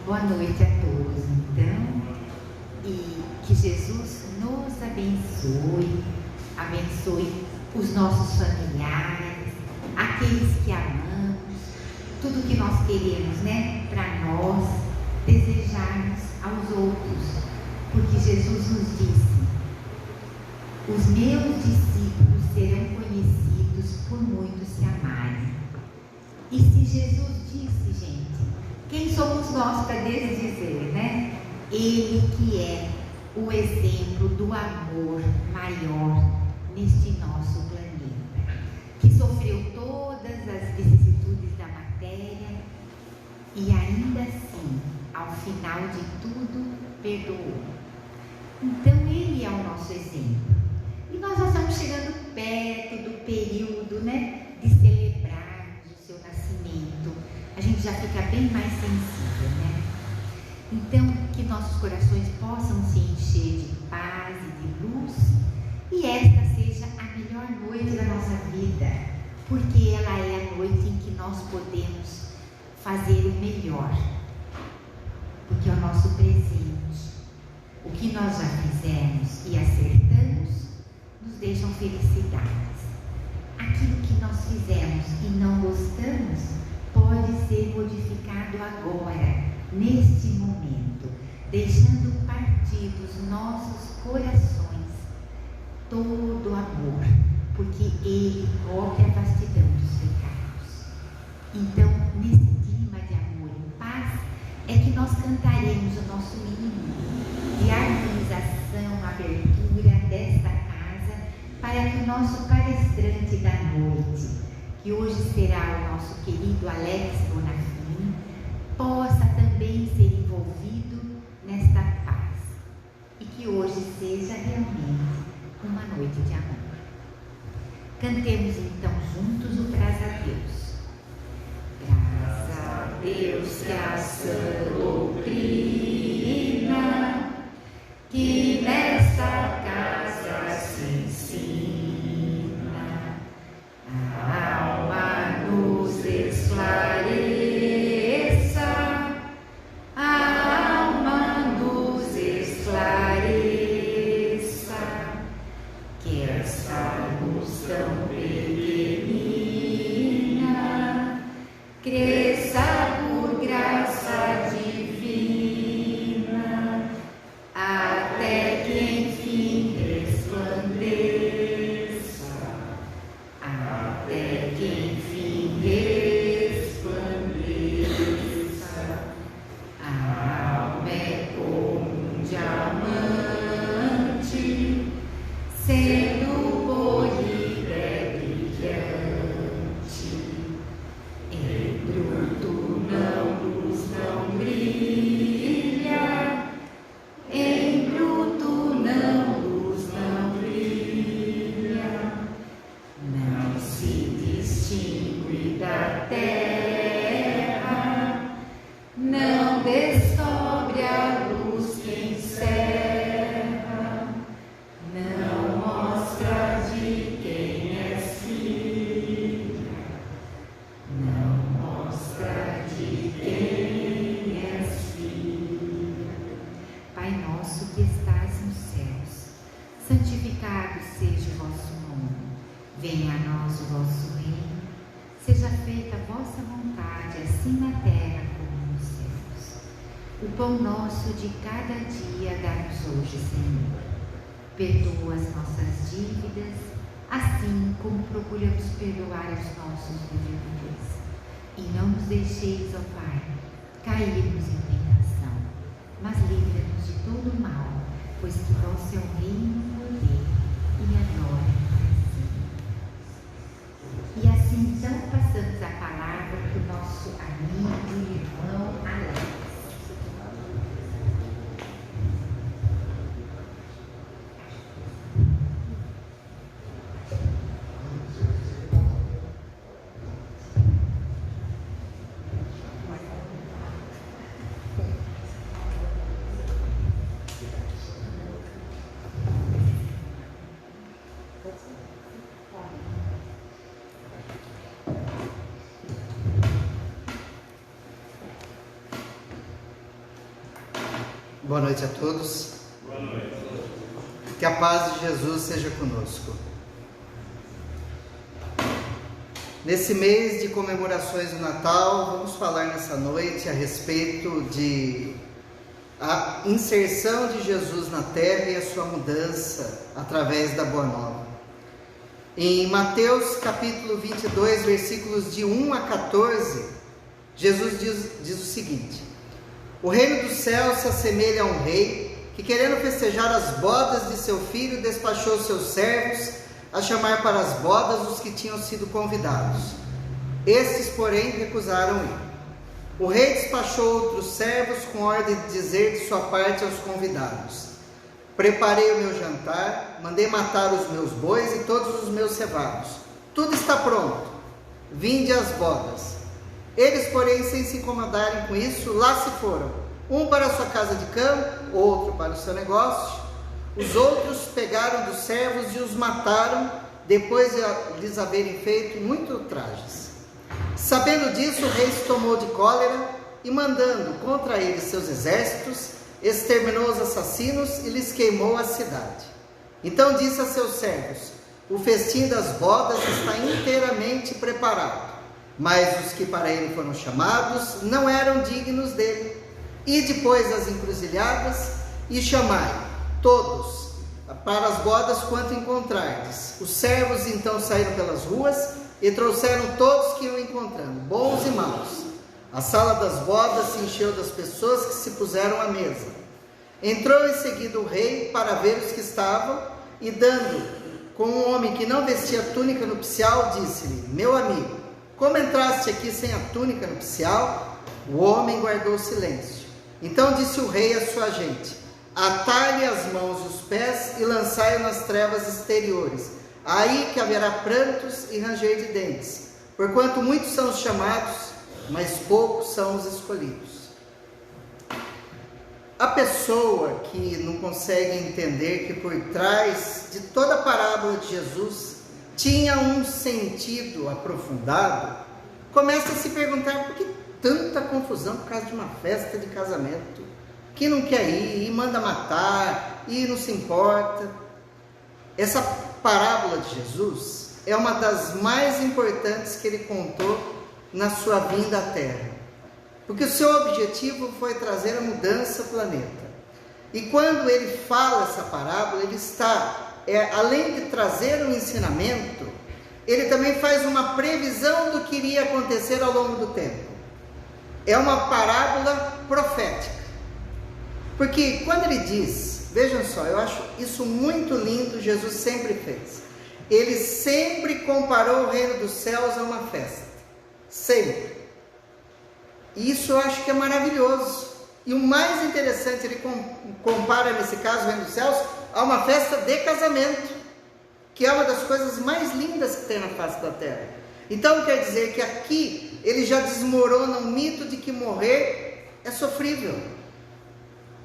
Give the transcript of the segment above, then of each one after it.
Boa noite a todos, então, e que Jesus nos abençoe os nossos familiares, aqueles que amamos, tudo que nós queremos, né, para nós desejarmos aos outros, porque Jesus nos disse: os meus discípulos serão conhecidos por muitos se amarem. E se Jesus disse, gente, quem somos nós para desdizer, né? Ele que é o exemplo do amor maior neste nosso planeta, que sofreu todas as vicissitudes da matéria e ainda assim, ao final de tudo, perdoou. Então ele é o nosso exemplo. E nós já estamos chegando perto do período, né, de celebrarmos o seu nascimento. A gente já fica bem mais sensível, né? Então, que nossos corações possam se encher de paz e de luz, e esta seja a melhor noite da nossa vida, porque ela é a noite em que nós podemos fazer o melhor, porque é o nosso presente. O que nós já fizemos e acertamos nos deixam felicidades. Aquilo que nós fizemos e não gostamos pode ser modificado agora, neste momento, deixando partir dos nossos corações todo o amor, porque Ele cobre a vastidão dos pecados. Então, nesse clima de amor e paz, é que nós cantaremos o nosso hino de harmonização, abertura desta casa, para que o nosso palestrante da noite, que hoje será o nosso querido Alex Bonafim, possa também ser envolvido nesta paz, e que hoje seja realmente uma noite de amor. Cantemos então juntos o Graças a Deus. Graças a Deus que a sã doutrina que nesta casa se ensina, a alma nos esclareça, a alma nos esclareça, que esta luz tão pequenina cresça por graça divina, até que enfim resplandeça, até que enfim resplandeça. A alma é como um diamante, sendo polido é brilhante, em bruto não luz não brilha, em bruto não luz não brilha, não se distingue da terra, não descobre a luz que encerra, não mostra de quem és filha, não mostra de quem és filha. Pai nosso que estás nos céus, santificado seja o vosso nome. Venha a nós o vosso reino. Seja feita a vossa vontade, assim na terra como nos céus. O pão nosso de cada dia dá-nos hoje, Senhor. Perdoa as nossas dívidas, assim como procuramos perdoar os nossos devedores. E não nos deixeis, ó Pai, cairmos em tentação, mas livra-nos de todo o mal, pois que vosso é o reino, o poder e a glória para sempre. E assim, então, passamos a palavra para o nosso amigo e irmão Alex. Boa noite a todos. Boa noite. Que a paz de Jesus seja conosco. Nesse mês de comemorações do Natal, vamos falar nessa noite a respeito de a inserção de Jesus na terra e a sua mudança através da Boa Nova. Em Mateus capítulo 22, versículos de 1 a 14, Jesus diz o seguinte: o reino dos céus se assemelha a um rei que, querendo festejar as bodas de seu filho, despachou seus servos a chamar para as bodas os que tinham sido convidados. Estes, porém, recusaram ir. O rei despachou outros servos com ordem de dizer de sua parte aos convidados: preparei o meu jantar, mandei matar os meus bois e todos os meus cevados. Tudo está pronto. Vinde às bodas. Eles, porém, sem se incomodarem com isso, lá se foram. Um para a sua casa de campo, outro para o seu negócio. Os outros pegaram dos servos e os mataram, depois de lhes haverem feito muito trajes. Sabendo disso, o rei se tomou de cólera e, mandando contra eles seus exércitos, exterminou os assassinos e lhes queimou a cidade. Então disse a seus servos: o festim das bodas está inteiramente preparado, mas os que para ele foram chamados não eram dignos dele. E depois das encruzilhadas, e chamai todos para as bodas quanto encontrardes. Os servos então saíram pelas ruas e trouxeram todos que iam encontrando, bons e maus. A sala das bodas se encheu das pessoas que se puseram à mesa. Entrou em seguida o rei para ver os que estavam, e dando com um homem que não vestia túnica nupcial, disse-lhe: meu amigo, como entraste aqui sem a túnica nupcial? O homem guardou silêncio. Então disse o rei à sua gente: atai-lhe as mãos e os pés e lançai-o nas trevas exteriores, aí que haverá prantos e ranger de dentes, porquanto muitos são os chamados, mas poucos são os escolhidos. A pessoa que não consegue entender que por trás de toda a parábola de Jesus tinha um sentido aprofundado, começa a se perguntar por que tanta confusão por causa de uma festa de casamento, que não quer ir, e manda matar, e não se importa. Essa parábola de Jesus é uma das mais importantes que ele contou na sua vinda à Terra, porque o seu objetivo foi trazer a mudança ao planeta. E quando ele fala essa parábola, ele está, além de trazer um ensinamento, ele também faz uma previsão do que iria acontecer ao longo do tempo. É uma parábola profética, porque quando ele diz, vejam só, eu acho isso muito lindo, Jesus sempre fez. Ele sempre comparou o reino dos céus a uma festa, sempre. E isso eu acho que é maravilhoso. E o mais interessante, ele compara nesse caso o reino dos céus a uma festa de casamento, que é uma das coisas mais lindas que tem na face da terra. Então quer dizer que aqui ele já desmorona o mito de que morrer é sofrível,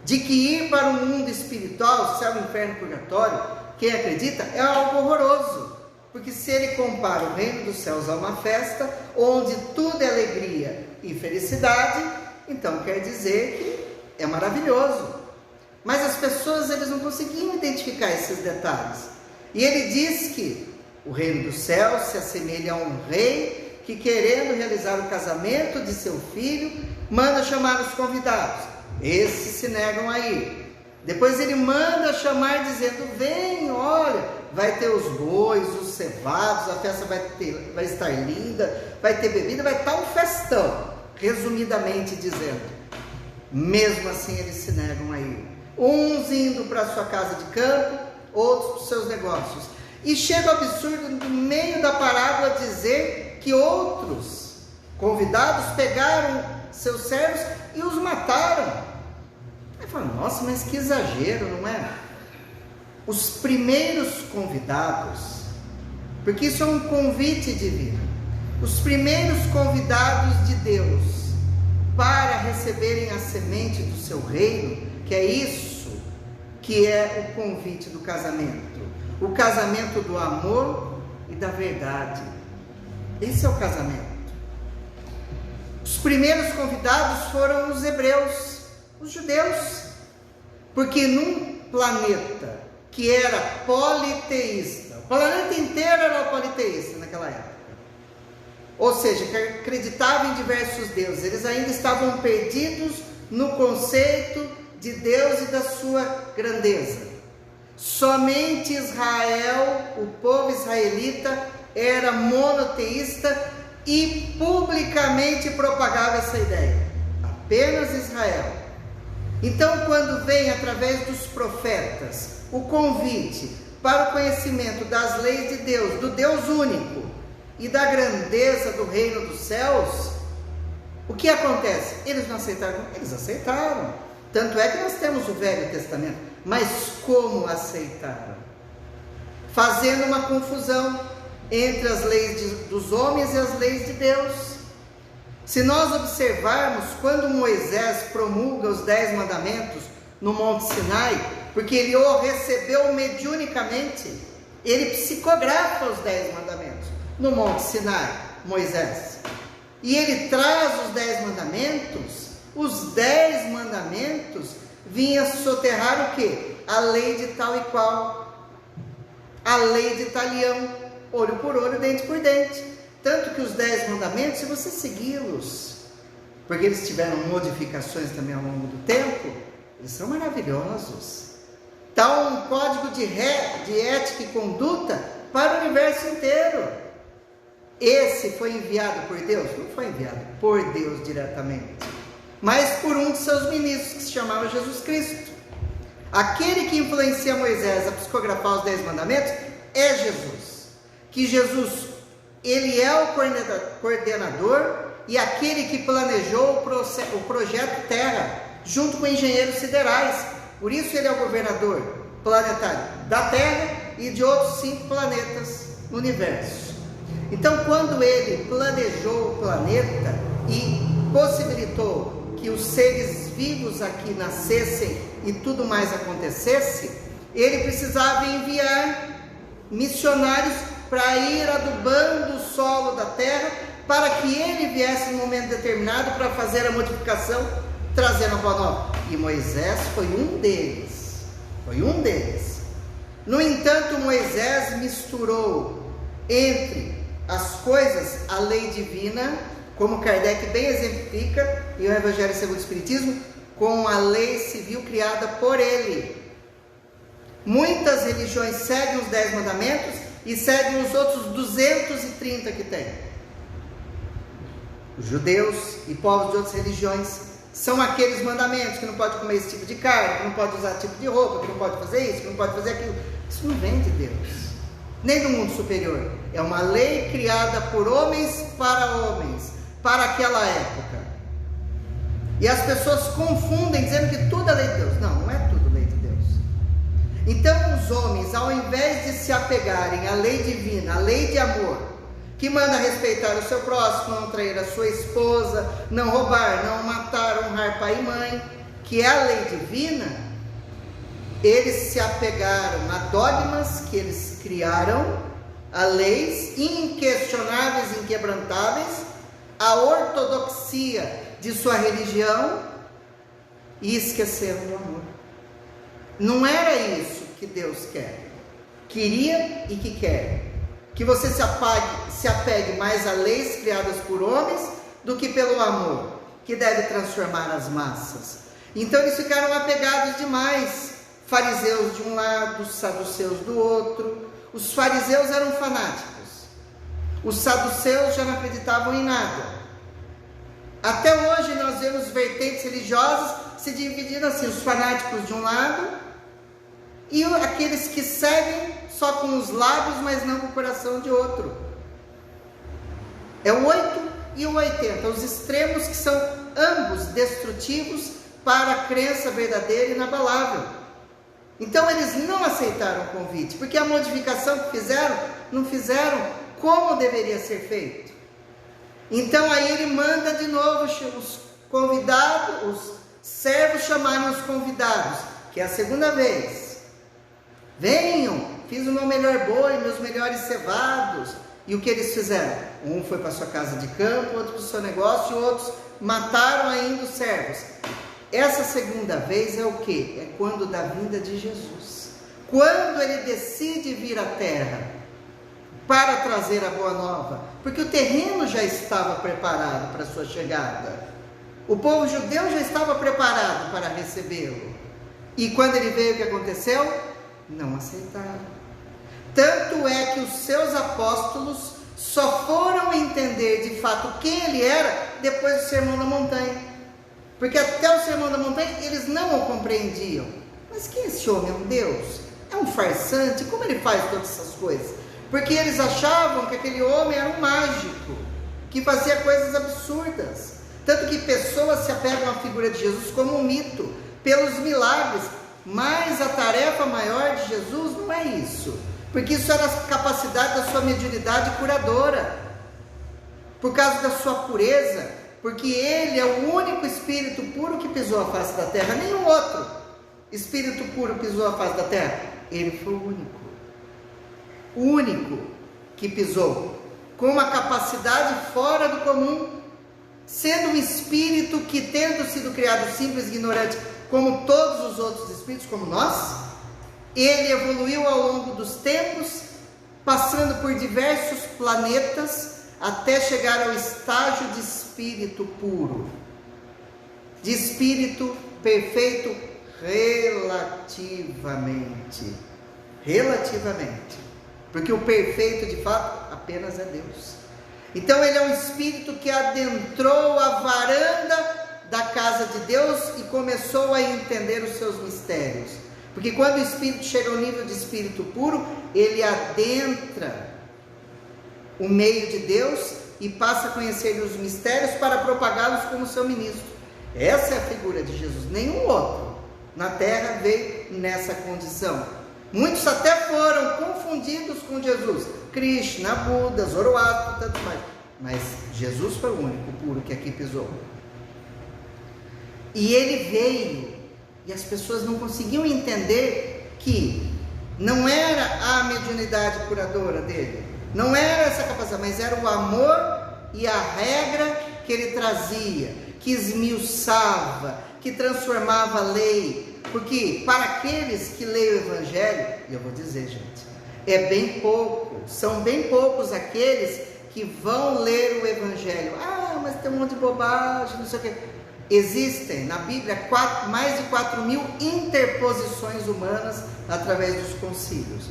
de que ir para o mundo espiritual, céu, inferno, purgatório, quem acredita, é algo horroroso, porque se ele compara o reino dos céus a uma festa, onde tudo é alegria e felicidade, então quer dizer que é maravilhoso. Mas as pessoas, eles não conseguiam identificar esses detalhes, e ele diz que o reino dos céus se assemelha a um rei que, querendo realizar o casamento de seu filho, manda chamar os convidados. Esses se negam a ir. Depois ele manda chamar dizendo: vem, olha, vai ter os bois, os cevados, a festa vai estar linda, vai ter bebida, vai estar um festão, resumidamente dizendo. Mesmo assim eles se negam a ir. Uns indo para a sua casa de campo, outros para os seus negócios. E chega o absurdo no meio da parábola dizer que outros convidados pegaram seus servos e os mataram. Aí fala: nossa, mas que exagero, não é? Os primeiros convidados, porque isso é um convite divino, os primeiros convidados de Deus para receberem a semente do seu reino, que é isso que é o convite do casamento. O casamento do amor e da verdade. Esse é o casamento. Os primeiros convidados foram os hebreus, os judeus. Porque num planeta que era politeísta, o planeta inteiro era politeísta naquela época, ou seja, que acreditava em diversos deuses, eles ainda estavam perdidos no conceito de Deus e da sua grandeza. Somente Israel, o povo israelita, era monoteísta e publicamente propagava essa ideia. Apenas Israel. Então, quando vem através dos profetas o convite para o conhecimento das leis de Deus, do Deus único e da grandeza do reino dos céus, o que acontece? Eles não aceitaram? Eles aceitaram. Tanto é que nós temos o Velho Testamento. Mas como aceitaram? Fazendo uma confusão entre as leis dos homens e as leis de Deus. Se nós observarmos, quando Moisés promulga os 10 mandamentos no Monte Sinai, porque ele o recebeu mediunicamente, ele psicografa os 10 mandamentos no Monte Sinai, Moisés. E ele traz os 10 mandamentos, os 10 mandamentos vinham soterrar o quê? A lei de tal e qual, a lei de talião, olho por olho, dente por dente. Tanto que os 10 mandamentos, se você segui-los, porque eles tiveram modificações também ao longo do tempo, eles são maravilhosos. Está um código de ética e conduta para o universo inteiro. Esse foi enviado por Deus? Não foi enviado por Deus diretamente, mas por um de seus ministros, que se chamava Jesus Cristo. Aquele que influencia Moisés a psicografar os 10 mandamentos é Jesus. Que Jesus, ele é o coordenador e aquele que planejou o projeto Terra, junto com engenheiros siderais. Por isso ele é o governador planetário da Terra e de outros 5 planetas no universo. Então, quando ele planejou o planeta e possibilitou que os seres vivos aqui nascessem e tudo mais acontecesse, ele precisava enviar missionários para ir adubando o solo da terra, para que ele viesse em um momento determinado para fazer a modificação, trazendo a boa nova. E Moisés foi um deles. No entanto, Moisés misturou entre as coisas a lei divina, como Kardec bem exemplifica em O Evangelho segundo o Espiritismo, com a lei civil criada por ele. Muitas religiões seguem os 10 mandamentos e seguem os outros 230 que tem. Os judeus e povos de outras religiões são aqueles mandamentos: que não pode comer esse tipo de carne, que não pode usar esse tipo de roupa, que não pode fazer isso, que não pode fazer aquilo. Isso não vem de Deus, nem do mundo superior. É uma lei criada por homens, para aquela época. E as pessoas confundem, dizendo que tudo é lei de Deus. Não, não é tudo lei de Deus. Então os homens, ao invés de se apegarem à lei divina, à lei de amor, que manda respeitar o seu próximo, não trair a sua esposa, não roubar, não matar, honrar pai e mãe, que é a lei divina, eles se apegaram a dogmas que eles criaram, a leis inquestionáveis, inquebrantáveis, a ortodoxia de sua religião, e esqueceram do amor. Não era isso que Deus queria e que quer, que você se apegue mais a leis criadas por homens do que pelo amor, que deve transformar as massas. Então eles ficaram apegados demais, fariseus de um lado, saduceus do outro. Os fariseus eram fanáticos, os saduceus já não acreditavam em nada. Até hoje nós vemos vertentes religiosas se dividindo assim: os fanáticos de um lado e aqueles que seguem só com os lábios, mas não com o coração, de outro. É o 8 e o 80, os extremos, que são ambos destrutivos para a crença verdadeira e inabalável. Então eles não aceitaram o convite, porque a modificação que fizeram, não fizeram como deveria ser feito. Então aí ele manda de novo os convidados, os servos chamarem os convidados, que é a segunda vez. Venham, fiz o meu melhor boi, meus melhores cevados. E o que eles fizeram? Um foi para sua casa de campo, outro para o seu negócio, e outros mataram ainda os servos. Essa segunda vez é o quê? É quando da vinda de Jesus. Quando ele decide vir à terra para trazer a boa nova. Porque o terreno já estava preparado para a sua chegada. O povo judeu já estava preparado para recebê-lo. E quando ele veio, o que aconteceu? Não aceitaram. Tanto é que os seus apóstolos só foram entender de fato quem ele era depois do Sermão da Montanha. Porque até o Sermão da Montanha eles não o compreendiam. Mas quem é esse homem? É um Deus? É um farsante? Como ele faz todas essas coisas? Porque eles achavam que aquele homem era um mágico, que fazia coisas absurdas. Tanto que pessoas se apegam à figura de Jesus como um mito, pelos milagres. Mas a tarefa maior de Jesus não é isso. Porque isso era a capacidade da sua mediunidade curadora. Por causa da sua pureza. Porque ele é o único espírito puro que pisou a face da terra. Nenhum outro espírito puro pisou a face da terra. Ele foi o único. O único que pisou. Com uma capacidade fora do comum. Sendo um espírito que, tendo sido criado simples e ignorante, como todos os outros espíritos, como nós, ele evoluiu ao longo dos tempos, passando por diversos planetas, até chegar ao estágio de espírito puro, de espírito perfeito relativamente, porque o perfeito de fato apenas é Deus. Então ele é um espírito que adentrou a varanda da casa de Deus e começou a entender os seus mistérios. Porque quando o espírito chega ao nível de espírito puro, ele adentra o meio de Deus e passa a conhecer os mistérios para propagá-los como seu ministro. Essa é a figura de Jesus. Nenhum outro na terra veio nessa condição. Muitos até foram confundidos com Jesus. Krishna, Buda, Zoroastro, tanto mais. Mas Jesus foi o único puro que aqui pisou. E ele veio, e as pessoas não conseguiam entender que não era a mediunidade curadora dele, não era essa capacidade, mas era o amor e a regra que ele trazia, que esmiuçava, que transformava a lei. Porque para aqueles que leem o Evangelho, e eu vou dizer, gente, é bem pouco, são bem poucos aqueles que vão ler o Evangelho. Ah, mas tem um monte de bobagem, não sei o que. Existem na Bíblia mais de 4.000 interposições humanas através dos concílios.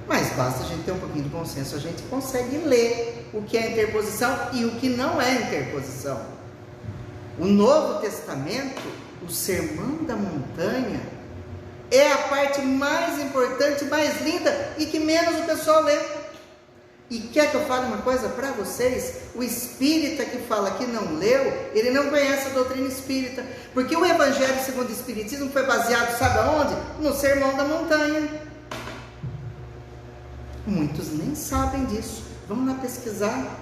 Mas basta a gente ter um pouquinho de bom senso, a gente consegue ler o que é interposição e o que não é interposição. O Novo Testamento, o Sermão da Montanha, é a parte mais importante, mais linda e que menos o pessoal lê. E quer que eu fale uma coisa para vocês? O espírita que fala que não leu, ele não conhece a doutrina espírita. Porque o Evangelho segundo o Espiritismo foi baseado, sabe aonde? No Sermão da Montanha. Muitos nem sabem disso. Vamos lá pesquisar.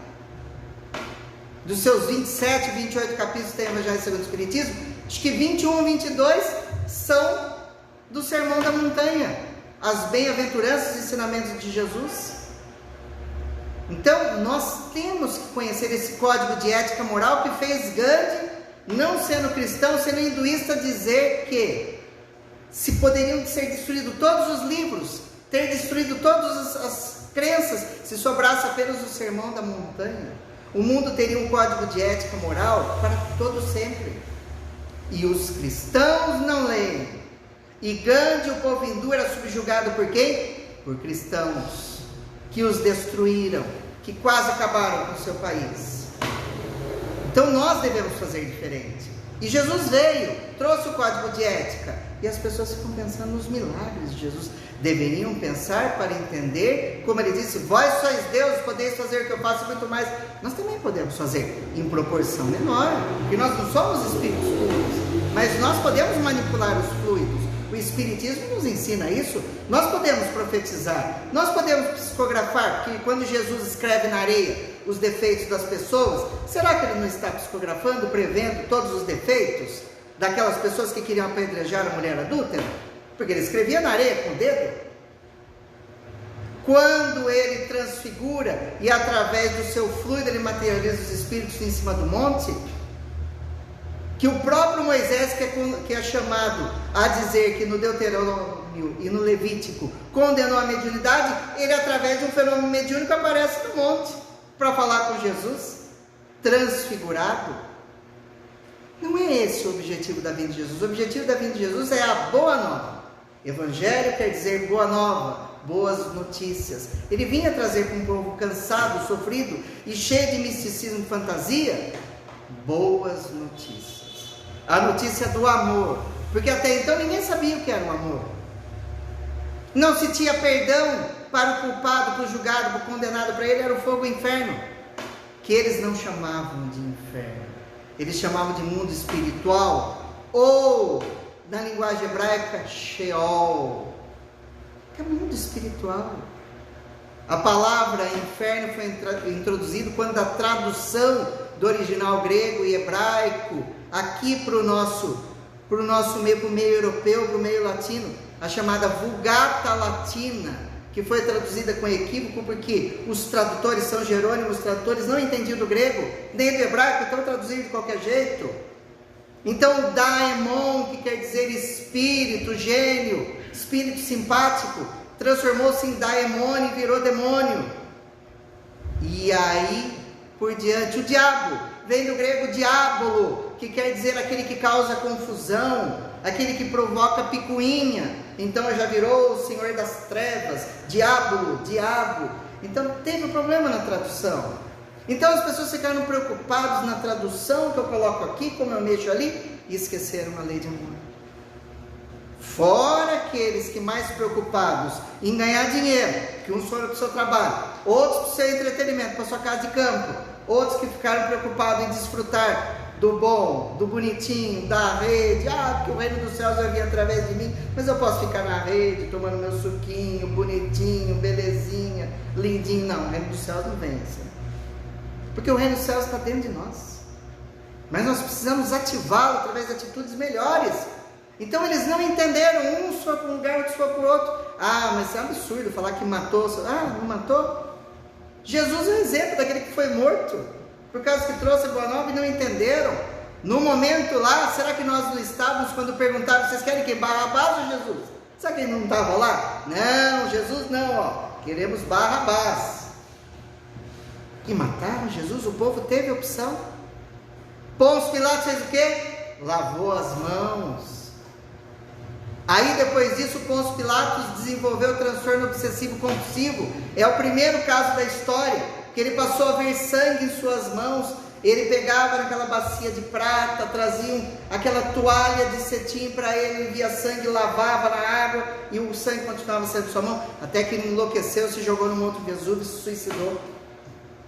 Dos seus 27, 28 capítulos tem o Evangelho segundo o Espiritismo, acho que 21, 22 são do Sermão da Montanha. As bem-aventuranças e ensinamentos de Jesus. Então, nós temos que conhecer esse código de ética moral que fez Gandhi, não sendo cristão, sendo hinduísta, dizer que se poderiam ser destruídos todos os livros, ter destruído todas as crenças, se sobrasse apenas o Sermão da Montanha, o mundo teria um código de ética moral para todo sempre. E os cristãos não leem. E Gandhi, o povo hindu, era subjugado por quem? Por cristãos que os destruíram, que quase acabaram com o seu país. Então nós devemos fazer diferente. E Jesus veio, trouxe o código de ética, e as pessoas ficam pensando nos milagres de Jesus. Deveriam pensar para entender, como ele disse, vós sois Deus, podeis fazer o que eu faço e muito mais. Nós também podemos fazer em proporção menor, porque nós não somos espíritos puros, mas nós podemos manipular os fluidos. O Espiritismo nos ensina isso. Nós podemos profetizar, nós podemos psicografar, porque quando Jesus escreve na areia os defeitos das pessoas, será que ele não está psicografando, prevendo todos os defeitos daquelas pessoas que queriam apedrejar a mulher adúltera? Porque ele escrevia na areia com o dedo. Quando ele transfigura e através do seu fluido ele materializa os espíritos em cima do monte, que o próprio Moisés, que é chamado a dizer que no Deuteronômio e no Levítico condenou a mediunidade, ele, através de um fenômeno mediúnico, aparece no monte para falar com Jesus, transfigurado. Não é esse o objetivo da vinda de Jesus. O objetivo da vinda de Jesus é a boa nova. Evangelho quer dizer boa nova, boas notícias. Ele vinha trazer para um povo cansado, sofrido e cheio de misticismo e fantasia, boas notícias. A notícia do amor, porque até então ninguém sabia o que era o amor. Não se tinha perdão para o culpado, para o julgado, para o condenado. Para ele era o fogo e o inferno, que eles não chamavam de inferno, eles chamavam de mundo espiritual, ou na linguagem hebraica, Sheol, que é mundo espiritual. A palavra inferno foi introduzida quando a tradução do original grego e hebraico aqui para o nosso meio, para o meio europeu, para o meio latino, a chamada Vulgata Latina, que foi traduzida com equívoco, porque os tradutores, São Jerônimo, os tradutores não entendiam do grego, nem do hebraico, então traduziram de qualquer jeito. Então, daemon, que quer dizer espírito, gênio, espírito simpático, transformou-se em daemon e virou demônio. E aí, por diante, o diabo, vem do grego diabolo, que quer dizer aquele que causa confusão, aquele que provoca picuinha. Então já virou o senhor das trevas, diabo. Então teve um problema na tradução. Então as pessoas ficaram preocupadas na tradução que eu coloco aqui, como eu mexo ali, e esqueceram a lei de amor. Fora aqueles que mais preocupados em ganhar dinheiro, que uns foram para o seu trabalho, outros para o seu entretenimento, para a sua casa de campo, outros que ficaram preocupados em desfrutar do bom, do bonitinho, da rede. Porque o reino dos céus vai vir através de mim, mas eu posso ficar na rede, tomando meu suquinho, bonitinho, belezinha, lindinho. Não, o reino dos céus não vem assim, porque o reino dos céus está dentro de nós, mas nós precisamos ativá-lo através de atitudes melhores. Então eles não entenderam, um foi para um lugar, outro foi para o outro. Mas é um absurdo falar que matou. Não matou? Jesus é um exemplo daquele que foi morto, por causa que trouxe a boa nova, e não entenderam. No momento lá, será que nós não estávamos quando perguntaram: vocês querem que Barrabás ou Jesus? Será que ele não estava lá? Não, Jesus não, queremos Barrabás. E mataram Jesus. O povo teve opção. Pôncio Pilatos fez o quê? Lavou as mãos. Aí depois disso, Pôncio Pilatos desenvolveu o transtorno obsessivo compulsivo. É o primeiro caso da história, que ele passou a ver sangue em suas mãos. Ele pegava naquela bacia de prata, trazia aquela toalha de cetim para ele, via sangue, lavava na água e o sangue continuava saindo de sua mão, até que ele enlouqueceu, se jogou no Monte Vesúvio e se suicidou,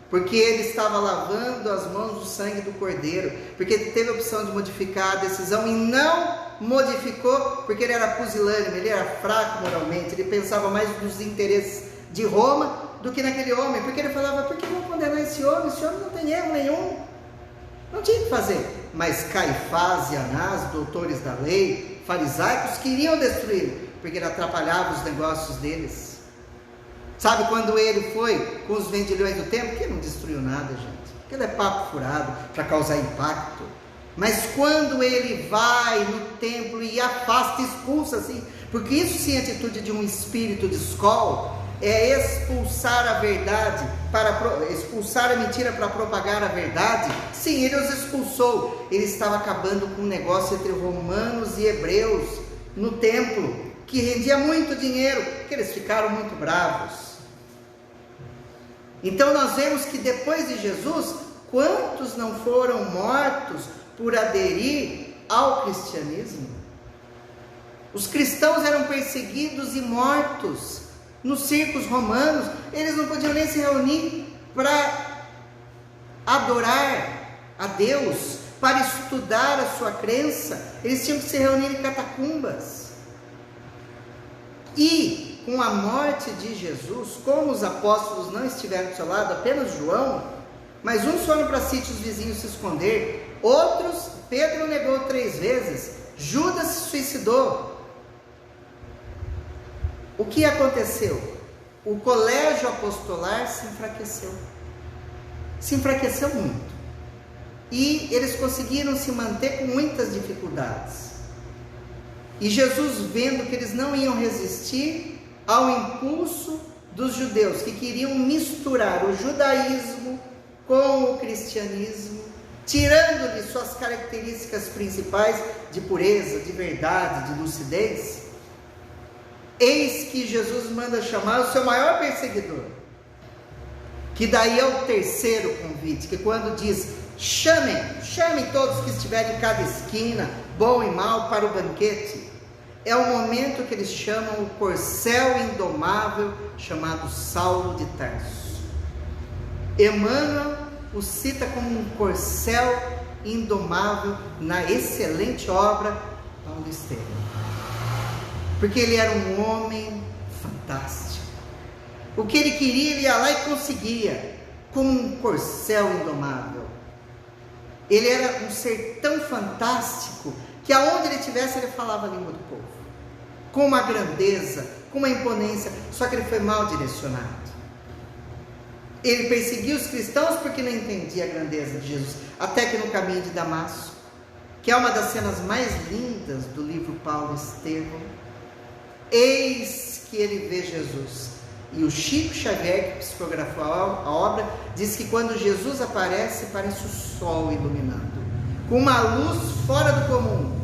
porque ele estava lavando as mãos do sangue do cordeiro, porque ele teve a opção de modificar a decisão e não modificou, porque ele era pusilânime, ele era fraco moralmente, ele pensava mais nos interesses de Roma do que naquele homem, porque ele falava: por que vão condenar esse homem não tem erro nenhum, não tinha que fazer. Mas Caifás e Anás, doutores da lei, farisaicos, queriam destruí-lo, porque ele atrapalhava os negócios deles. Sabe quando ele foi com os vendilhões do templo? Que não destruiu nada, gente, aquilo é papo furado para causar impacto. Mas quando ele vai no templo e afasta, expulsa assim, porque isso sim é atitude de um espírito de escola, é expulsar a verdade, expulsar a mentira para propagar a verdade. Sim, ele os expulsou. Ele estava acabando com um negócio entre romanos e hebreus no templo, que rendia muito dinheiro, porque eles ficaram muito bravos. Então nós vemos que depois de Jesus, quantos não foram mortos por aderir ao cristianismo? Os cristãos eram perseguidos e mortos nos circos romanos. Eles não podiam nem se reunir para adorar a Deus, para estudar a sua crença. Eles tinham que se reunir em catacumbas. E com a morte de Jesus, como os apóstolos não estiveram do seu lado, apenas João, mas uns foram para sítios vizinhos se esconder, outros, Pedro negou 3 vezes, Judas se suicidou. O que aconteceu? O colégio apostolar se enfraqueceu muito. e eles conseguiram se manter com muitas dificuldades. E Jesus, vendo que eles não iam resistir ao impulso dos judeus, que queriam misturar o judaísmo com o cristianismo, tirando-lhe suas características principais de pureza, de verdade, de lucidez, eis que Jesus manda chamar o seu maior perseguidor, que daí é o terceiro convite, que quando diz, chamem todos que estiverem em cada esquina, bom e mal, para o banquete, é o momento que eles chamam o corcel indomável, chamado Saulo de Tarso. Emmanuel o cita como um corcel indomável na excelente obra Paulo Estevam, porque ele era um homem fantástico. O que ele queria, ele ia lá e conseguia, como um corcel indomável. Ele era um ser tão fantástico que aonde ele estivesse, ele falava a língua do povo, com uma grandeza, com uma imponência, só que ele foi mal direcionado. Ele perseguiu os cristãos porque não entendia a grandeza de Jesus, até que no caminho de Damasco, que é uma das cenas mais lindas do livro Paulo Estevam, eis que ele vê Jesus. E o Chico Xavier, que psicografou a obra, diz que quando Jesus aparece, parece o sol iluminando, com uma luz fora do comum.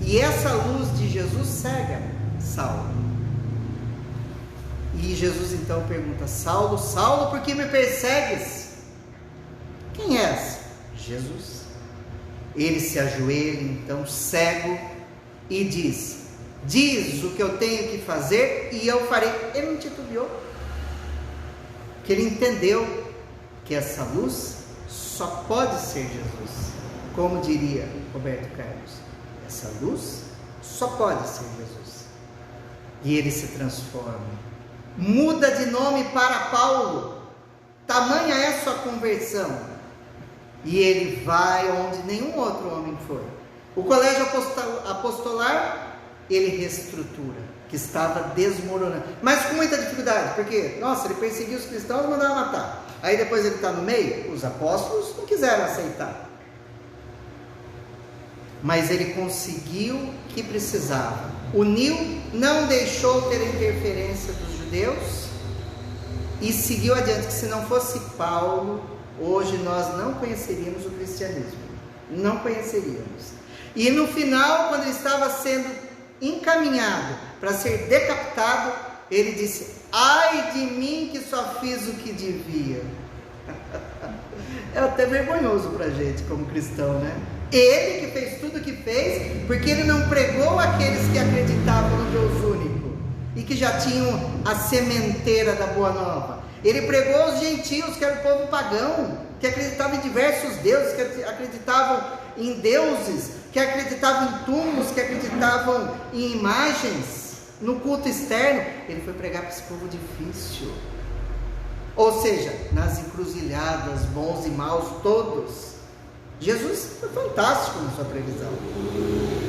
E essa luz de Jesus cega Saulo. E Jesus então pergunta, Saulo, Saulo, por que me persegues? Quem és? Jesus. Ele se ajoelha então, cego, e diz o que eu tenho que fazer e eu farei. Ele não titubeou, que ele entendeu que essa luz só pode ser Jesus, como diria Roberto Carlos, essa luz só pode ser Jesus. E ele se transforma, muda de nome para Paulo, tamanha é sua conversão, e ele vai onde nenhum outro homem foi. O colégio apostolar, ele reestrutura, que estava desmoronando, mas com muita dificuldade, porque, nossa, ele perseguiu os cristãos e mandava matar, aí depois ele está no meio, os apóstolos não quiseram aceitar, mas ele conseguiu o que precisava, uniu, não deixou ter a interferência dos judeus e seguiu adiante, que se não fosse Paulo, hoje nós não conheceríamos o cristianismo, não conheceríamos. E no final, quando ele estava sendo encaminhado para ser decapitado, ele disse, ai de mim que só fiz o que devia. É até vergonhoso para a gente como cristão, né? Ele que fez tudo o que fez, porque ele não pregou aqueles que acreditavam no Deus único e que já tinham a sementeira da Boa Nova. Ele pregou aos gentios, que era o povo pagão, que acreditava em diversos deuses, que acreditavam em deuses, que acreditavam em túmulos, que acreditavam em imagens, no culto externo. Ele foi pregar para esse povo difícil, ou seja, nas encruzilhadas, bons e maus todos. Jesus foi fantástico na sua previsão,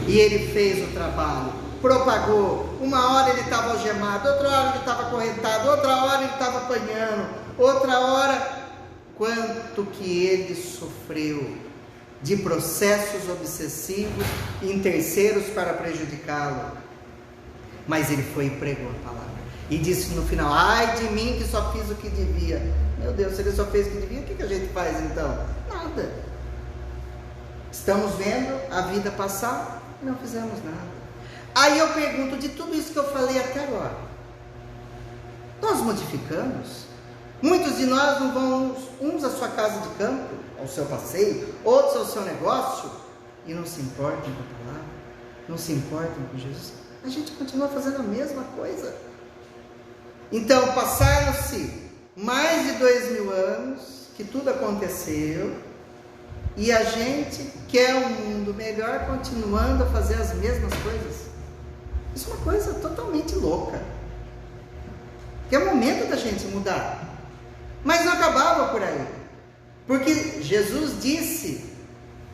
e ele fez o trabalho, propagou. Uma hora ele estava algemado, outra hora ele estava acorrentado, outra hora ele estava apanhando, outra hora, quanto que ele sofreu de processos obsessivos em terceiros para prejudicá-lo, mas ele foi e pregou a palavra, e disse no final, ai de mim que só fiz o que devia. Meu Deus, se ele só fez o que devia, o que a gente faz então? Nada. Estamos vendo a vida passar e não fizemos nada. Aí eu pergunto, de tudo isso que eu falei até agora, nós modificamos? Muitos de nós não vão uns à sua casa de campo, ao seu passeio, outros ao seu negócio, e não se importam com a palavra, não se importam com Jesus. A gente continua fazendo a mesma coisa. Então, passaram-se mais de 2000 anos que tudo aconteceu, e a gente quer um mundo melhor continuando a fazer as mesmas coisas. Isso é uma coisa totalmente louca, que é o momento da gente mudar. Mas não acabava por aí, porque Jesus disse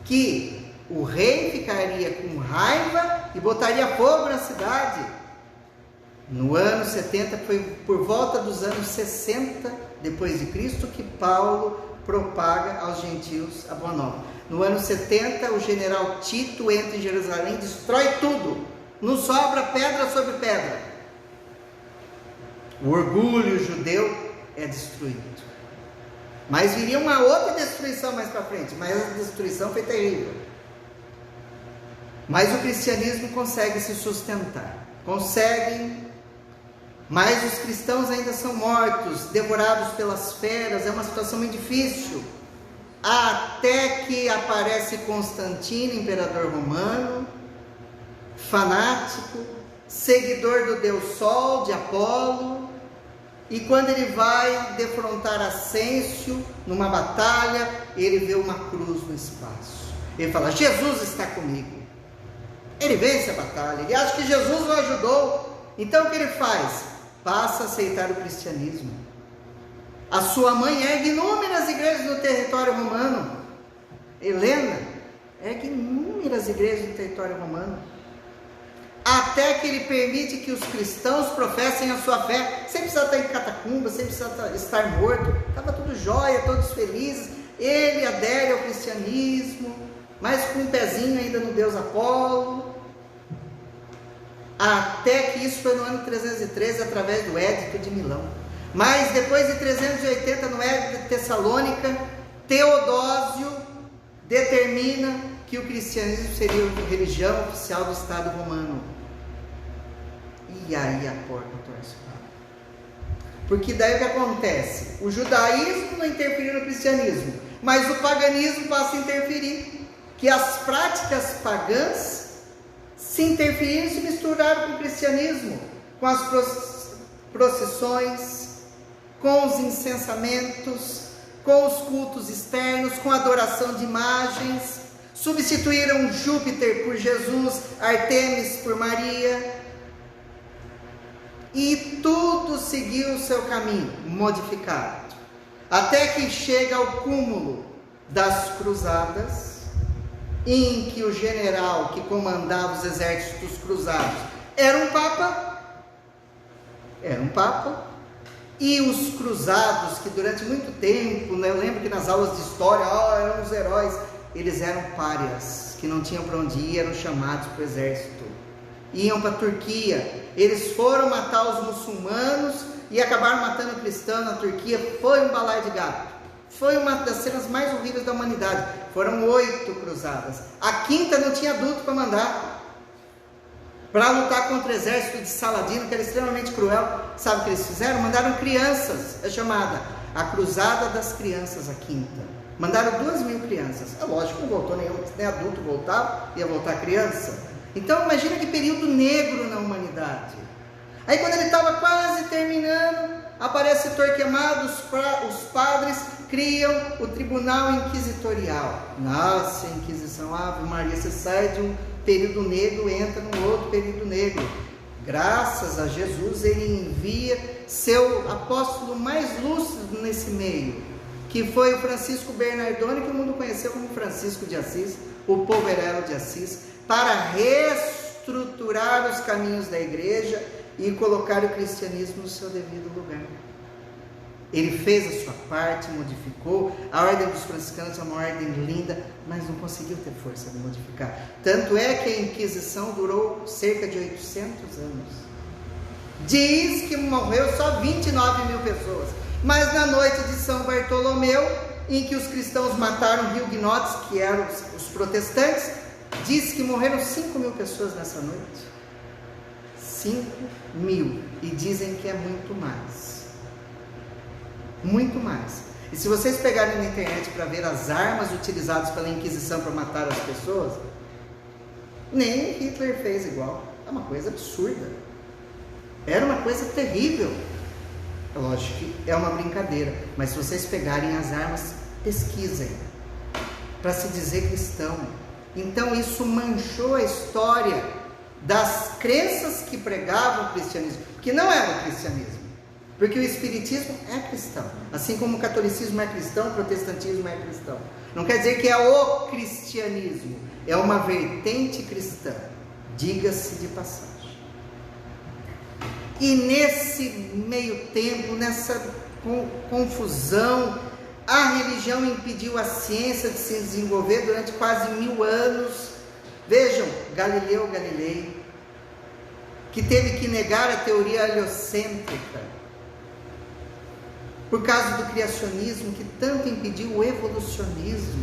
que o rei ficaria com raiva e botaria fogo na cidade. No ano 70, foi por volta dos anos 60 depois de Cristo, que Paulo propaga aos gentios a boa nova. No ano 70, o general Tito entra em Jerusalém, destrói tudo, não sobra pedra sobre pedra. O orgulho judeu é destruído. Mas viria uma outra destruição mais para frente, mas a destruição foi terrível. Mas o cristianismo consegue se sustentar, mas os cristãos ainda são mortos, devorados pelas feras. É uma situação muito difícil, até que aparece Constantino, imperador romano, fanático, seguidor do deus Sol, de Apolo, e quando ele vai defrontar Ascencio numa batalha, ele vê uma cruz no espaço, ele fala: Jesus está comigo. Ele vence a batalha, ele acha que Jesus o ajudou. Então o que ele faz? Passa a aceitar o cristianismo. A sua mãe ergue inúmeras igrejas no território romano. Helena ergue inúmeras igrejas no território romano, até que ele permite que os cristãos professem a sua fé, sem precisar estar em catacumba, sem precisar estar morto. Estava tudo jóia, todos felizes. Ele adere ao cristianismo, mas com um pezinho ainda no deus Apolo. Até que isso foi no ano 313, através do Édito de Milão. Mas depois de 380, no Édito de Tessalônica, Teodósio determina que o cristianismo seria a religião oficial do Estado romano. E aí a porta torce. Porque daí o que acontece? O judaísmo não interferiu no cristianismo, mas o paganismo passa a interferir. Que as práticas pagãs se interferiram e se misturaram com o cristianismo, com as procissões, com os incensamentos, com os cultos externos, com a adoração de imagens. Substituíram Júpiter por Jesus, Artemis por Maria, e tudo seguiu o seu caminho, modificado, até que chega ao cúmulo das cruzadas, em que o general que comandava os exércitos cruzados era um papa, e os cruzados, que durante muito tempo, eu lembro que nas aulas de história, eram os heróis, eles eram párias, que não tinham para onde ir, eram chamados para o exército, iam para a Turquia. Eles foram matar os muçulmanos e acabaram matando o cristão na Turquia. Foi um balaio de gato. Foi uma das cenas mais horríveis da humanidade. Foram 8 cruzadas. A 5ª não tinha adulto para mandar, para lutar contra o exército de Saladino, que era extremamente cruel. Sabe o que eles fizeram? Mandaram crianças. É chamada a Cruzada das Crianças, a 5ª. Mandaram 2.000 crianças. É lógico que não voltou nenhum, nem adulto voltava, ia voltar criança. Então imagina que período negro na humanidade. Aí quando ele estava quase terminando, aparece Torquemada, os padres criam o tribunal inquisitorial. Nasce a Inquisição. Ave Maria, você sai de um período negro, entra num outro período negro. Graças a Jesus, ele envia seu apóstolo mais lúcido nesse meio, que foi o Francisco Bernardone, que o mundo conheceu como Francisco de Assis, o Poverello de Assis, para reestruturar os caminhos da igreja e colocar o cristianismo no seu devido lugar. Ele fez a sua parte, modificou. A ordem dos franciscanos é uma ordem linda, mas não conseguiu ter força de modificar. Tanto é que a Inquisição durou cerca de 800 anos. Diz que morreu só 29.000 pessoas. Mas na noite de São Bartolomeu, em que os cristãos mataram huguenotes, que eram os protestantes, diz que morreram 5.000 pessoas nessa noite. 5.000. E dizem que é muito mais. Muito mais. E se vocês pegarem na internet para ver as armas utilizadas pela Inquisição para matar as pessoas, nem Hitler fez igual. É uma coisa absurda. Era uma coisa terrível. É lógico que é uma brincadeira, mas se vocês pegarem as armas, pesquisem, para se dizer cristão. Então isso manchou a história das crenças que pregavam o cristianismo, que não era o cristianismo, porque o espiritismo é cristão, assim como o catolicismo é cristão, o protestantismo é cristão. Não quer dizer que é o cristianismo, é uma vertente cristã, diga-se de passagem. E nesse meio tempo, nessa confusão, A religião impediu a ciência de se desenvolver durante quase 1000 anos. Vejam, Galileu Galilei, que teve que negar a teoria heliocêntrica por causa do criacionismo, que tanto impediu o evolucionismo.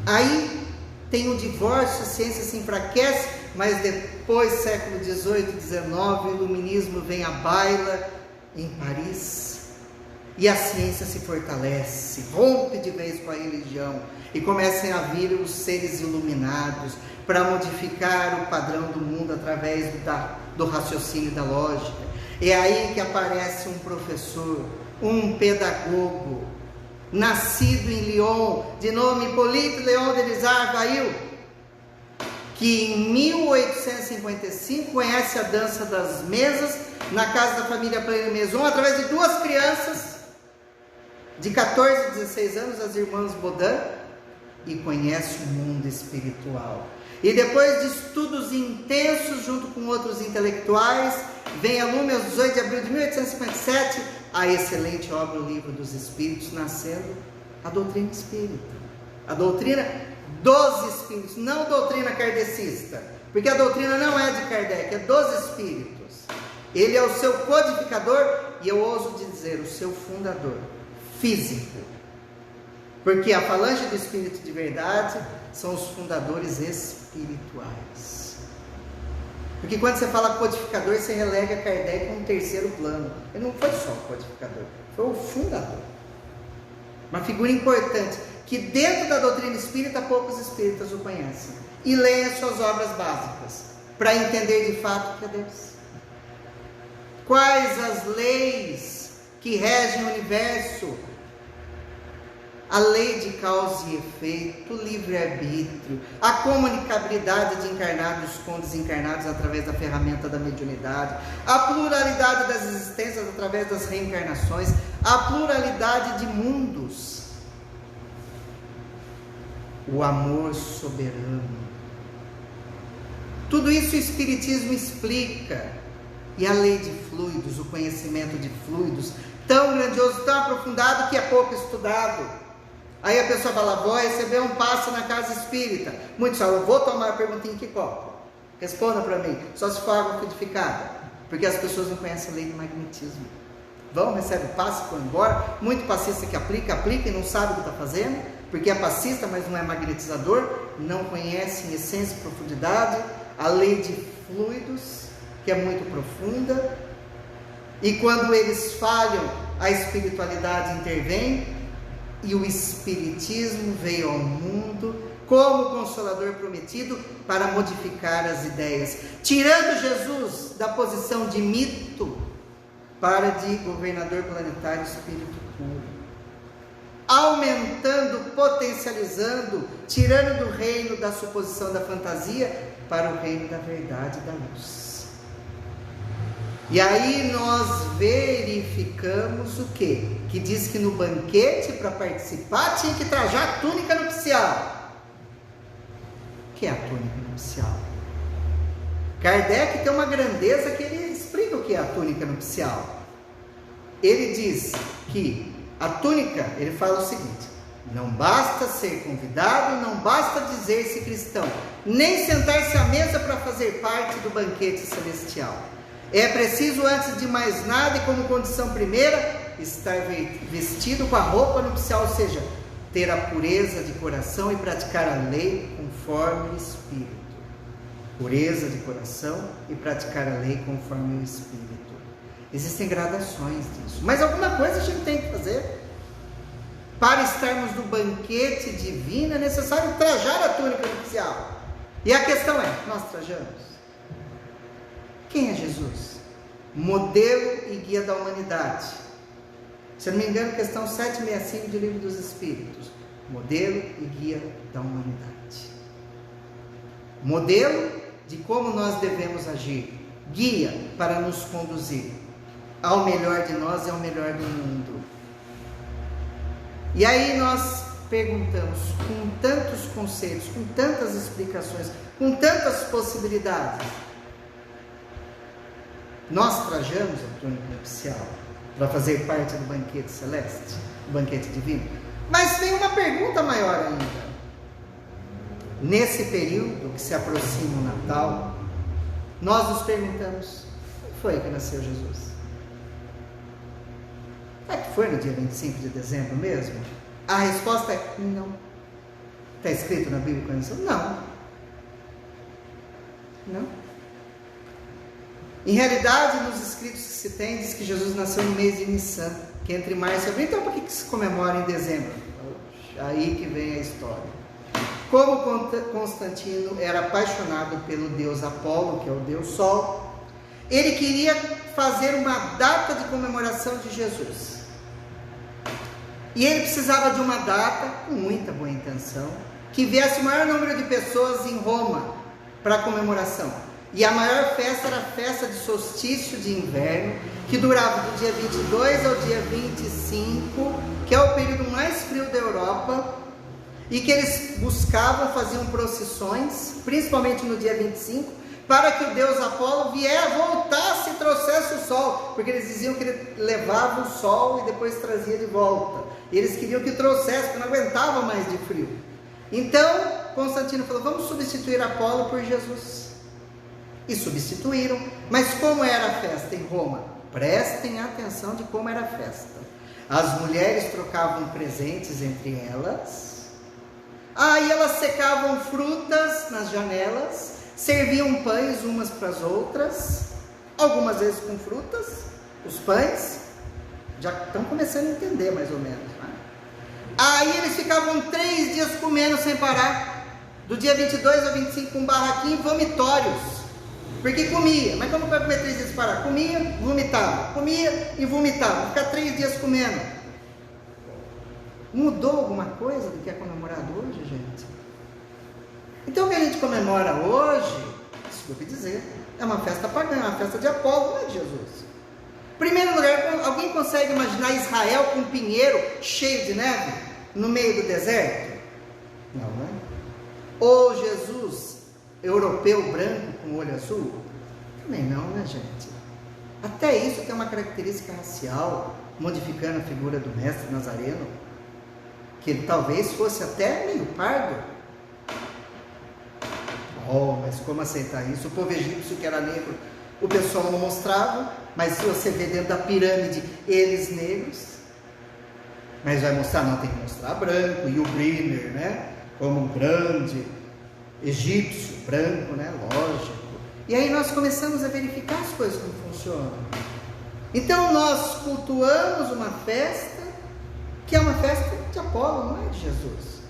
Aí tem o divórcio, a ciência se enfraquece, mas depois, século XVIII, XIX, o iluminismo vem à baila em Paris, e a ciência se fortalece, rompe de vez com a religião, e começam a vir os seres iluminados para modificar o padrão do mundo através do raciocínio e da lógica. É aí que aparece um professor, um pedagogo, nascido em Lyon, de nome Hippolyte Léon Denis Vail, que em 1855 conhece a dança das mesas na casa da família Pleyel-Maison, através de 2 crianças de 14 e 16 anos, as irmãs Baudin, e conhece o mundo espiritual. E depois de estudos intensos junto com outros intelectuais, vem a lume aos 18 de abril de 1857 a excelente obra O Livro dos Espíritos, nascendo a doutrina espírita, a doutrina dos espíritos, não doutrina kardecista, porque a doutrina não é de Kardec, é dos espíritos. Ele é o seu codificador e, eu ouso dizer, o seu fundador físico, porque a falange do Espírito de Verdade são os fundadores espirituais. Porque quando você fala codificador, você relega Kardec a um terceiro plano. Ele não foi só o codificador, foi o fundador. Uma figura importante, que dentro da doutrina espírita poucos espíritas o conhecem. E leem as suas obras básicas, para entender de fato o que é Deus. Quais as leis que regem o universo? A lei de causa e efeito, o livre-arbítrio, a comunicabilidade de encarnados com desencarnados através da ferramenta da mediunidade, a pluralidade das existências através das reencarnações, a pluralidade de mundos, o amor soberano. Tudo isso o Espiritismo explica. E a lei de fluidos, o conhecimento de fluidos, tão grandioso, tão aprofundado que é pouco estudado. Aí a pessoa fala, vou receber um passe na casa espírita. Muitos falam, vou tomar a pergunta em que copo? Responda para mim, só se for água fluidificada. Porque as pessoas não conhecem a lei do magnetismo. Vão, recebe o passe, vão embora. Muito passista que aplica e não sabe o que está fazendo, porque é passista, mas não é magnetizador, não conhece em essência e profundidade a lei de fluidos, que é muito profunda. E quando eles falham, a espiritualidade intervém. E o Espiritismo veio ao mundo como Consolador prometido para modificar as ideias, tirando Jesus da posição de mito para de governador planetário, espírito puro, aumentando, potencializando, tirando do reino da suposição da fantasia para o reino da verdade e da luz. E aí nós verificamos o quê? Que diz que no banquete, para participar, tinha que trajar a túnica nupcial. O que é a túnica nupcial? Kardec tem uma grandeza que ele explica o que é a túnica nupcial. Ele diz que a túnica, ele fala o seguinte: não basta ser convidado, não basta dizer-se cristão, nem sentar-se à mesa para fazer parte do banquete celestial. É preciso, antes de mais nada, e como condição primeira, estar vestido com a roupa nupcial, ou seja, ter a pureza de coração e praticar a lei conforme o Espírito. Pureza de coração e praticar a lei conforme o Espírito. Existem gradações disso, mas alguma coisa a gente tem que fazer. Para estarmos no banquete divino, é necessário trajar a túnica nupcial. E a questão é, nós trajamos? Quem é Jesus? Modelo e guia da humanidade. Se eu não me engano, questão 765 do Livro dos Espíritos. Modelo e guia da humanidade. Modelo de como nós devemos agir. Guia para nos conduzir ao melhor de nós e ao melhor do mundo. E aí nós perguntamos, com tantos conceitos, com tantas explicações, com tantas possibilidades, nós trajamos a túnica nupcial? para fazer parte do banquete celeste, do banquete divino. Mas tem uma pergunta maior ainda. Nesse período que se aproxima o Natal, nós nos perguntamos: como foi que nasceu Jesus? É que foi no dia 25 de dezembro mesmo? A resposta é não. Está escrito na Bíblia quando nasceu? Não. Não. Em realidade, nos escritos que se tem, diz que Jesus nasceu no mês de Nissan, que é entre março e abril. Então, por que se comemora em dezembro? Aí que vem a história. Como Constantino era apaixonado pelo deus Apolo, que é o deus Sol, ele queria fazer uma data de comemoração de Jesus. E ele precisava de uma data, com muita boa intenção, que viesse o maior número de pessoas em Roma para a comemoração. E a maior festa era a festa de solstício de inverno, que durava do dia 22 ao dia 25, que é o período mais frio da Europa, e que eles buscavam, faziam procissões, principalmente no dia 25, para que o deus Apolo voltasse e trouxesse o sol, porque eles diziam que ele levava o sol e depois trazia de volta. E eles queriam que trouxesse, porque não aguentava mais de frio. Então, Constantino falou: vamos substituir Apolo por Jesus. E substituíram. Mas como era a festa em Roma? Prestem atenção de como era a festa. As mulheres trocavam presentes entre elas. Aí elas secavam frutas nas janelas, serviam pães umas para as outras, algumas vezes com frutas, os pães, já estão começando a entender mais ou menos, né? Aí eles ficavam 3 dias comendo sem parar, do dia 22 ao 25 com barraquinho, vomitórios, porque comia, mas como vai comer 3 dias sem parar? Comia, comia e vomitava, ficar 3 dias comendo. Mudou alguma coisa do que é comemorado hoje, gente? Então o que a gente comemora hoje, desculpe dizer, é uma festa pagã, uma festa de Apolo, não é de Jesus. Primeiro lugar, alguém consegue imaginar Israel com um pinheiro cheio de neve no meio do deserto? Não, né? Ou Jesus europeu branco com olho azul? Também não, né, gente? Até isso tem uma característica racial, modificando a figura do mestre Nazareno, que ele talvez fosse até meio pardo. Oh, mas como aceitar isso? O povo egípcio, que era negro, o pessoal não mostrava, mas se você vê dentro da pirâmide, eles negros, mas vai mostrar, não, tem que mostrar branco, e o Briner, né, como um grande egípcio, branco, né, lógico. E aí nós começamos a verificar as coisas como funcionam. Então nós cultuamos uma festa, que é uma festa de Apolo, não é de Jesus.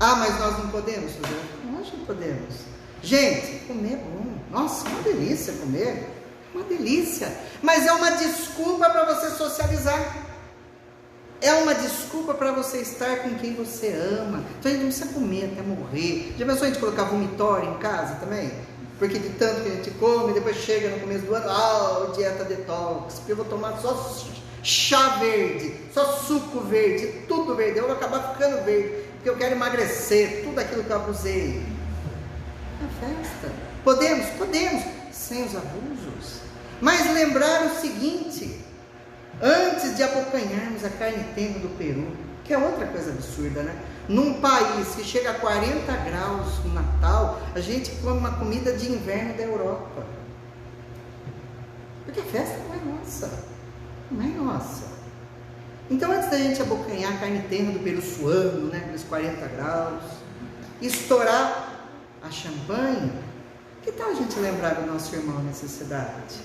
Ah, mas nós não podemos fazer? Nós não podemos. Gente, comer é bom. Nossa, uma delícia comer. Uma delícia. Mas é uma desculpa para você socializar. É uma desculpa para você estar com quem você ama. Então a gente não precisa comer até morrer. Já pensou a gente colocar vomitório em casa também? Porque de tanto que a gente come, depois chega no começo do ano, dieta detox, porque eu vou tomar só chá verde, só suco verde, tudo verde, eu vou acabar ficando verde, porque eu quero emagrecer, tudo aquilo que eu abusei. É a festa. Podemos, sem os abusos. Mas lembrar o seguinte: antes de abocanharmos a carne tenra do peru, que é outra coisa absurda, né? Num país que chega a 40 graus no Natal, a gente come uma comida de inverno da Europa. Porque a festa não é nossa. Não é nossa. Então, antes da gente abocanhar a carne tenra do peru suando, né, nos 40 graus, estourar a champanhe, que tal a gente lembrar do nosso irmão em necessidade?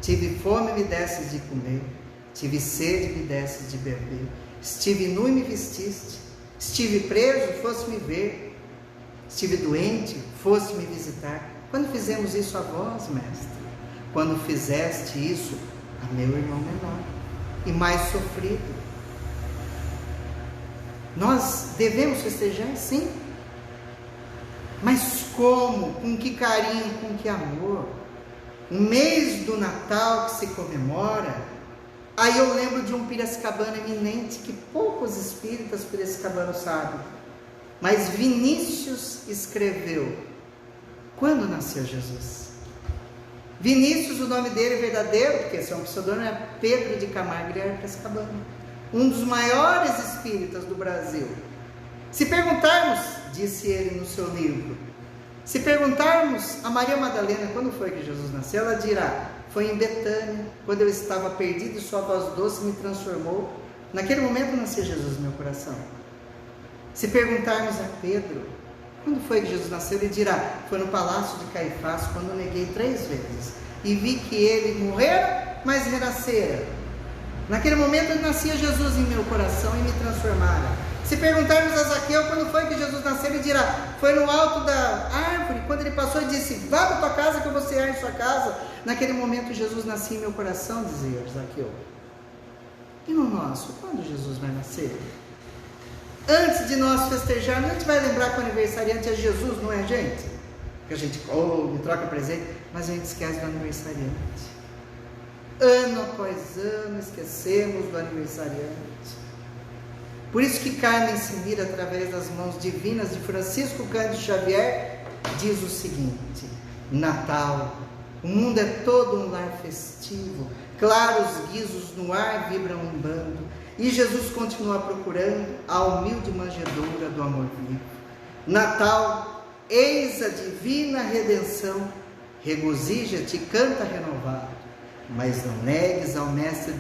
Tive fome, me desses de comer. Tive sede, me desses de beber. Estive nu e me vestiste. Estive preso, fosse me ver. Estive doente, fosse me visitar. Quando fizemos isso a vós, mestre? Quando fizeste isso a meu irmão menor e mais sofrido. Nós devemos festejar, sim. Mas como? Com que carinho, com que amor? O mês do Natal que se comemora. Aí eu lembro de um piracicabano eminente que poucos espíritas piracicabanos sabem. Mas Vinícius escreveu: quando nasceu Jesus? Vinícius, o nome dele verdadeiro, porque esse é um pseudônimo, é Pedro de Camargo e Arcascabana, um dos maiores espíritas do Brasil. Se perguntarmos, disse ele no seu livro, se perguntarmos a Maria Madalena quando foi que Jesus nasceu, ela dirá: foi em Betânia, quando eu estava perdido e sua voz doce me transformou. Naquele momento nasceu Jesus no meu coração. Se perguntarmos a Pedro quando foi que Jesus nasceu, ele dirá: foi no palácio de Caifás, quando eu neguei 3 vezes e vi que ele morrera, mas renascera. Naquele momento nascia Jesus em meu coração e me transformara. Se perguntarmos a Zaqueu quando foi que Jesus nasceu, ele dirá: foi no alto da árvore, quando ele passou e disse: vá para tua casa que eu vou cear em sua casa. Naquele momento Jesus nascia em meu coração, dizia Zaqueu. E no nosso, quando Jesus vai nascer? Antes de nós festejarmos, a gente vai lembrar que o aniversariante é Jesus, não é, gente? Que a gente come, troca presente, mas a gente esquece do aniversariante. Ano após ano esquecemos do aniversariante. Por isso que Carmen Simira, através das mãos divinas de Francisco Cândido Xavier, diz o seguinte: Natal, o mundo é todo um lar festivo, claros guizos no ar vibram um bando, e Jesus continua procurando a humilde manjedoura do amor vivo. Natal, eis a divina redenção, regozija-te, canta renovado, mas não negues ao mestre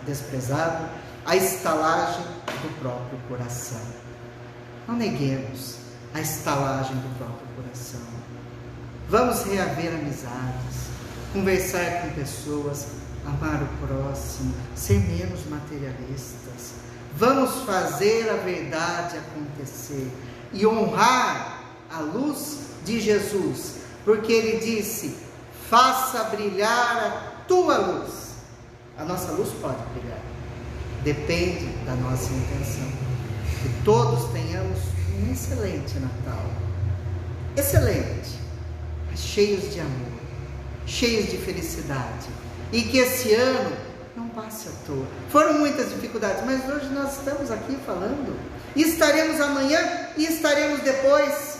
desprezado a estalagem do próprio coração. Não neguemos a estalagem do próprio coração. Vamos reaver amizades, conversar com pessoas, amar o próximo, ser menos materialistas. Vamos fazer a verdade acontecer e honrar a luz de Jesus, porque ele disse: faça brilhar a tua luz. A nossa luz pode brilhar, depende da nossa intenção. Que todos tenhamos um excelente Natal, excelente, mas cheios de amor, cheios de felicidade, e que esse ano não passe à toa. Foram muitas dificuldades, mas hoje nós estamos aqui falando, e estaremos amanhã, e estaremos depois.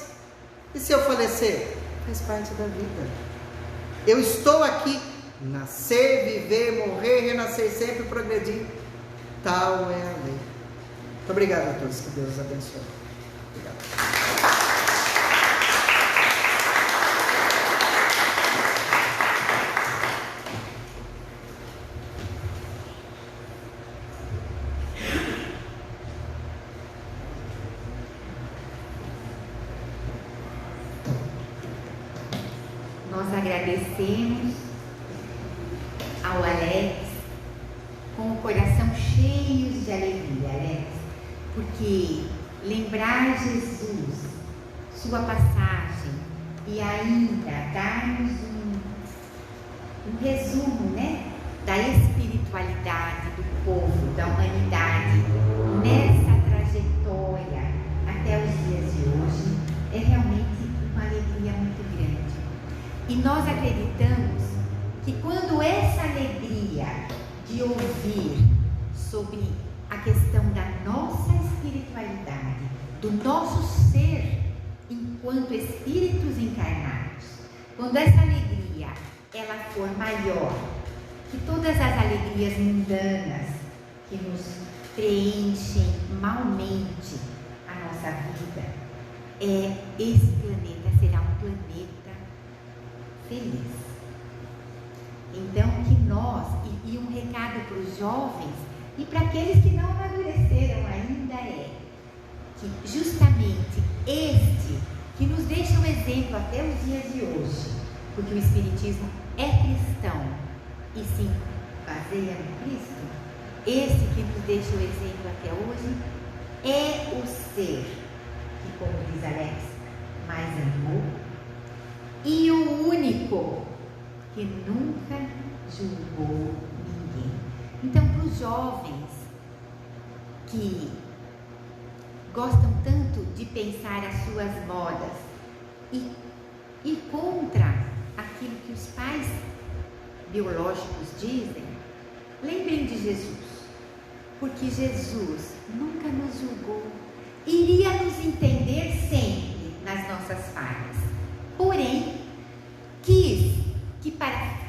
E se eu falecer? Faz parte da vida. Eu estou aqui, nascer, viver, morrer, renascer sempre, progredir. Tal é a lei. Muito obrigado a todos, que Deus os abençoe. Obrigado. Nós agradecemos ao Alex com o coração cheio de alegria, Alex, porque lembrar Jesus, sua passagem, e ainda dar-nos um resumo, né, da espiritualidade do povo, da humanidade, nessa trajetória até os dias de hoje, é realmente uma alegria muito grande. E nós acreditamos que quando essa alegria de ouvir sobre a questão da nossa espiritualidade, do nosso ser enquanto espíritos encarnados, quando essa alegria ela for maior que todas as alegrias mundanas que nos preenchem malmente a nossa vida, esse planeta será um planeta feliz. Então que nós, e um recado para os jovens e para aqueles que não amadureceram ainda, é que justamente este que nos deixa um exemplo até os dias de hoje, porque o Espiritismo é cristão e se baseia no Cristo, esse que nos deixa o exemplo até hoje é o ser que, como diz Alex, mais amou, e o único que nunca julgou ninguém. Então, para os jovens que gostam tanto de pensar as suas modas e ir contra aquilo que os pais biológicos dizem, lembrem de Jesus, porque Jesus nunca nos julgou, iria nos entender sempre nas nossas falhas, porém quis que para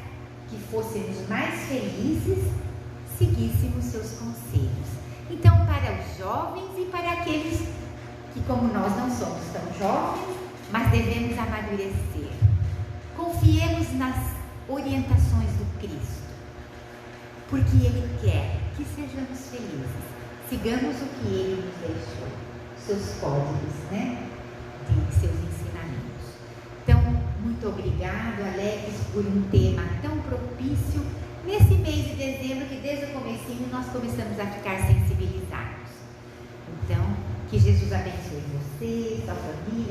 felizes seguíssemos seus conselhos. Então, para os jovens e para aqueles que, como nós não somos tão jovens, mas devemos amadurecer, confiemos nas orientações do Cristo, porque Ele quer que sejamos felizes. Sigamos o que Ele nos deixou, seus códigos, de seus ensinamentos. Então, muito obrigado, Alex, por um tema tão propício nesse mês de dezembro, que desde o comecinho nós começamos a ficar sensibilizados. Então, que Jesus abençoe você, sua família.